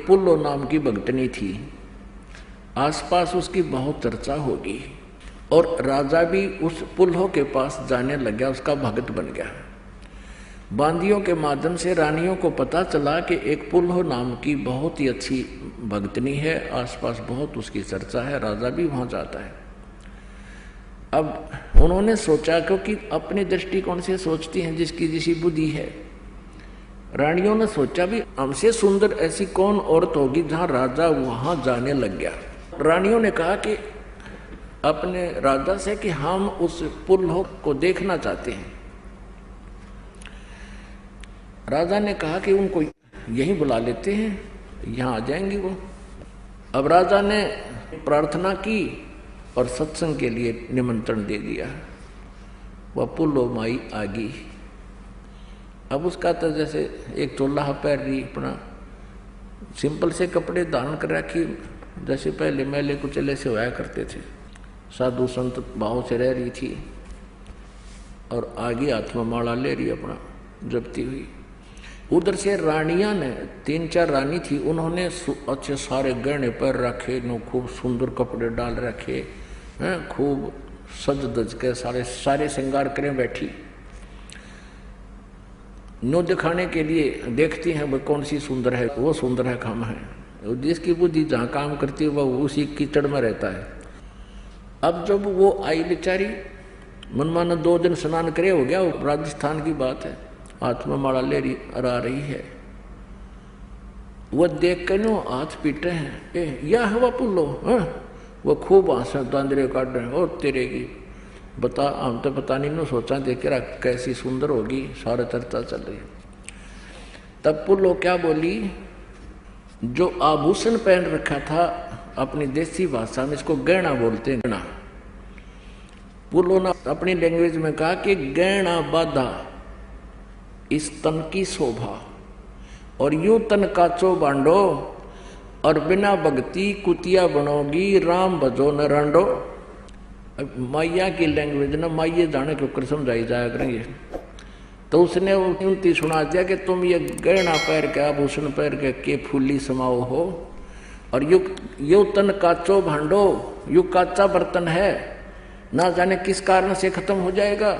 पुल्लो नाम की भगतनी थी। आसपास उसकी बहुत चर्चा होगी और राजा भी उस पुल्लो के पास जाने लग गया, उसका भगत बन गया। बांदियों के माध्यम से रानियों को पता चला कि एक पुल्लो नाम की बहुत ही अच्छी भगतनी है, आसपास बहुत उसकी चर्चा है, राजा भी वहां जाता है। अब उन्होंने सोचा, क्योंकि अपने दृष्टिकोण से सोचती हैं जिसकी जिसी बुद्धि है, रानियों ने सोचा भी हमसे सुंदर ऐसी कौन औरत होगी जहां राजा वहां जाने लग गया। रानियों ने कहा कि अपने राजा से कि हम उस पुल्लो को देखना चाहते हैं। राजा ने कहा कि उनको यहीं बुला लेते हैं, यहाँ आ जाएंगी वो। अब राजा ने प्रार्थना की और सत्संग के लिए निमंत्रण दे दिया। वह पुल्लो माई आ गई। अब उसका तो जैसे एक चोला पैर रही, अपना सिंपल से कपड़े धारण कर रखी, जैसे पहले मैले कुचले से होया करते थे, साधु संत भाव से रह रही थी और आगे हाथ में माला ले रही अपना जपती हुई। उधर से रानियां ने, 3-4 रानी थी, उन्होंने अच्छे सारे गहने पर रखे, नो खूब सुंदर कपड़े डाल रखे हैं, खूब सज धज के सारे श्रृंगार करें बैठी, नो दिखाने के लिए देखती हैं वो कौन सी सुंदर है, वो सुंदर है काम है। जिसकी बुद्धि जहाँ काम करती है वह उसी कीचड़ में रहता है। अब जब वो आई बेचारी, मनमाना 2 दिन स्नान करे हो गया, वो राजस्थान की बात है, हाथ में माला ले रही आ रही है। वह देख कर नो हाथ पीटे हैं, या है वह पुल्लो, वो खूब आंसू दांदरे काट रहे हैं, और तेरे की बता, हम तो पता नहीं नो सोचा देख रहा कैसी सुंदर होगी, सारा चर्चा चल रही। तब पुल्लो क्या बोली, जो आभूषण पहन रखा था, अपनी देसी भाषा में इसको गहना बोलते हैं, गहना। पुल्लो ने अपनी लैंग्वेज में कहा कि गहना बाधा इस तन की शोभा, और यूं तन काचो बांडो, और बिना भक्ति कुतिया बनोगी, राम भजो न रांडो। मैया की लैंग्वेज ना माइये जाने के ऊपर समझाई जाया करेंगे। तो उसने उनती सुना दिया कि तुम ये गहना पैर के, आभूषण पैर के फूली समाओ हो, और यू तन काचो भांडो, यू काचा बर्तन है, ना जाने किस कारण से खत्म हो जाएगा,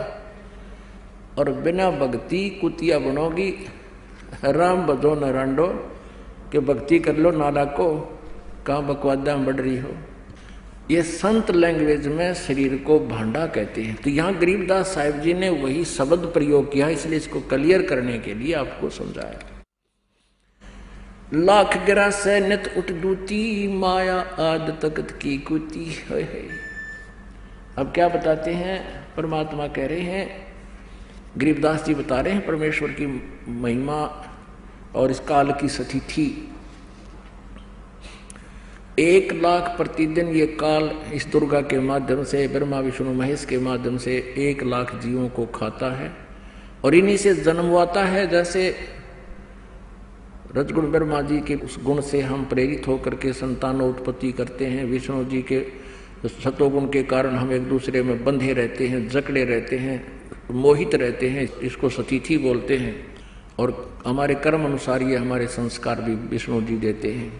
और बिना भक्ति कुतिया बनोगी, राम भजो न रांडो, कि भक्ति कर लो नाला को, कहाँ बकवादा में बढ़ रही हो। ये संत लैंग्वेज में शरीर को भांडा कहते हैं। तो यहाँ गरीबदास साहिब जी ने वही शब्द प्रयोग किया, इसलिए इसको क्लियर करने के लिए आपको समझाया। लाख गिरा से नित उठ दूती, माया आद तकत की कुती है। अब क्या बताते हैं, परमात्मा कह रहे हैं, गरीबदास जी बता रहे हैं परमेश्वर की महिमा और इस काल की स्थिति। 1 लाख प्रतिदिन ये काल इस दुर्गा के माध्यम से, ब्रह्मा विष्णु महेश के माध्यम से 1 लाख जीवों को खाता है और इन्हीं से जन्मवाता है। जैसे रजगुण ब्रह्मा जी के उस गुण से हम प्रेरित होकर के संतानोत्पत्ति करते हैं, विष्णु जी के सतोगुण के कारण हम एक दूसरे में बंधे रहते हैं, जकड़े रहते हैं, मोहित रहते हैं, इसको सतीथि बोलते हैं। और हमारे कर्म अनुसार ये हमारे संस्कार भी विष्णु जी देते हैं।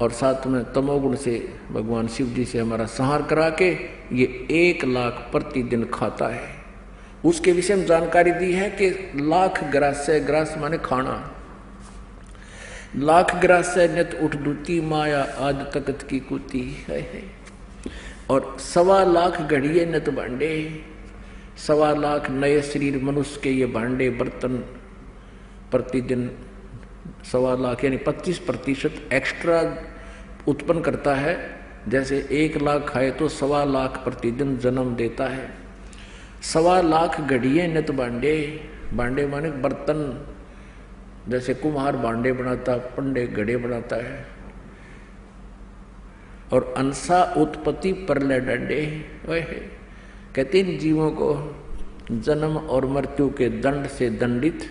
और साथ में तमोगुण से भगवान शिव जी से हमारा संहार करा के ये 1 लाख प्रतिदिन खाता है। उसके विषय में जानकारी दी है कि लाख ग्रास्य, ग्रास माने खाना, लाख ग्रास्य नित उठ दूती, माया आद तकत की कुती है। और 1.25 लाख घड़िए नित भांडे, 1.25 लाख नए शरीर मनुष्य के ये भांडे बर्तन प्रतिदिन 1.25 लाख यानी 25% एक्स्ट्रा उत्पन्न करता है। जैसे 1 लाख खाए तो 1.25 लाख प्रतिदिन जन्म देता है। 1.25 लाख घड़िए नित भांडे, भांडे माने बर्तन, जैसे कुम्हार भांडे बनाता, पंडे घड़े बनाता है। और अंसा उत्पत्ति परले डंडे, वह कहते इन जीवों को जन्म और मृत्यु के दंड से दंडित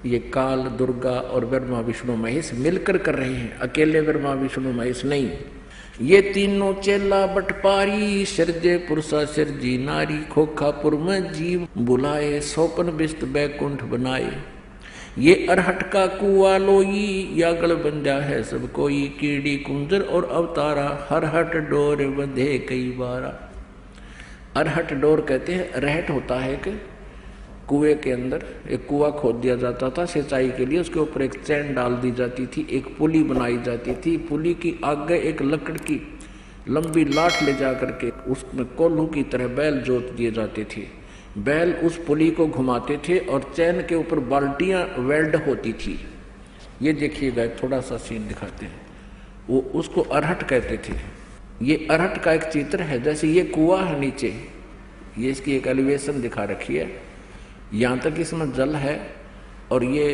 ये काल, दुर्गा और ब्रह्मा विष्णु महेश मिलकर कर रहे हैं, अकेले ब्रह्मा विष्णु महेश नहीं। ये तीनों चेला बटपारी, सिरजे पुरुषा सिरजी नारी, खोखापुर में जीव बुलाए, सोपन बिस्त बैकुंठ बनाए। ये अरहट का कुआ लोई या गल बंजा है सब कोई, कीड़ी कुंजर और अवतारा, हरहट डोर बंधे कई बारा। अरहट डोर कहते हैं, रहट होता है कि कुएं के अंदर एक कुआं खोद दिया जाता था सिंचाई के लिए, उसके ऊपर एक चैन डाल दी जाती थी, एक पुली बनाई जाती थी, पुली की आगे एक लकड़ की लंबी लाठ ले जा करके उसमें कोल्हू की तरह बैल जोत दिए जाते थे। बैल उस पुली को घुमाते थे और चैन के ऊपर बाल्टियां वेल्ड होती थी। ये देखिएगा, थोड़ा सा सीन दिखाते हैं, वो उसको अरहट कहते थे। ये अरहट का एक चित्र है, जैसे ये कुआं है नीचे, ये इसकी एक एलिवेशन दिखा रखी है, यहाँ तक इसमें जल है और ये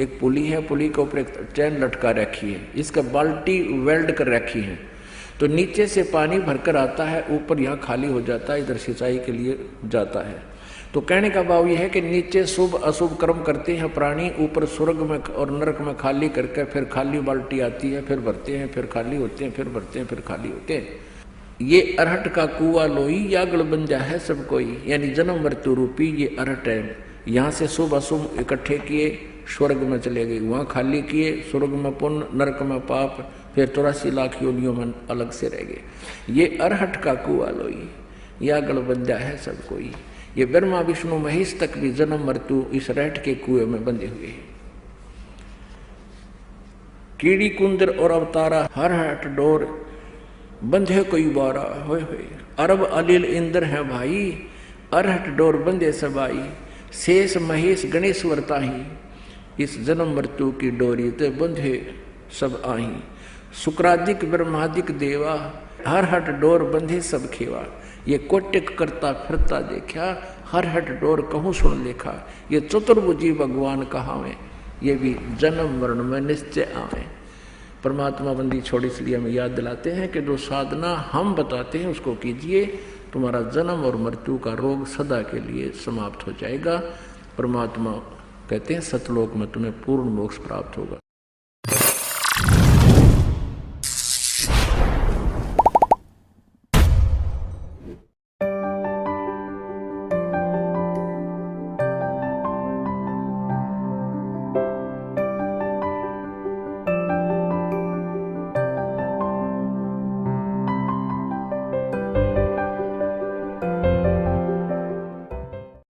एक पुली है, पुली के ऊपर एक चैन लटका रखी है, इसका बाल्टी वेल्ड कर रखी है। तो नीचे से पानी भरकर आता है, ऊपर यहाँ खाली हो जाता है, इधर सिंचाई के लिए जाता है। तो कहने का भाव यह है कि नीचे शुभ अशुभ कर्म करते हैं प्राणी, ऊपर स्वर्ग में और नरक में खाली करके फिर खाली बाल्टी आती है, फिर भरते हैं, फिर खाली होते हैं, फिर भरते हैं, फिर खाली होते हैं। ये अरहट का कुआ लोई या गलबंजा है सब कोई, यानी जन्म मृत्यु रूपी ये अरहट है। यहाँ से शुभ अशुभ इकट्ठे किए, स्वर्ग में चले गए, वहाँ खाली किए, स्वर्ग में पुण्य, नरक में पाप, फिर 84 लाख योनियों में अलग से रह गए। ये अरहट का कुआ लोई या गलबंजा है सब कोई। ये ब्रह्मा विष्णु महेश तक भी जन्म मृत्यु इस रहट के कुएं में बंधे हुए हैं। कीड़ी कुंदर और अवतारा, हरहट डोर बंधे कोई बारा, होए होए अरब अलिल इंद्र है भाई, अरहट डोर बंधे सबाई, शेष महेश गणेश वर्ताही, इस जन्म मृत्यु की डोरी ते बंधे सब आही। शुक्रादिक ब्रह्मादिक देवा, हरहट डोर बंधे सब खेवा। ये कोटिक करता फिरता देखा, हरहट डोर कहूँ सुन लेखा। ये चतुर्भुजी भगवान कहावे, ये भी जन्म मरण में निश्चय आवे। परमात्मा बंदी छोड़, इसलिए हमें याद दिलाते हैं कि जो साधना हम बताते हैं उसको कीजिए, तुम्हारा जन्म और मृत्यु का रोग सदा के लिए समाप्त हो जाएगा। परमात्मा कहते हैं सतलोक में तुम्हें पूर्ण मोक्ष प्राप्त होगा।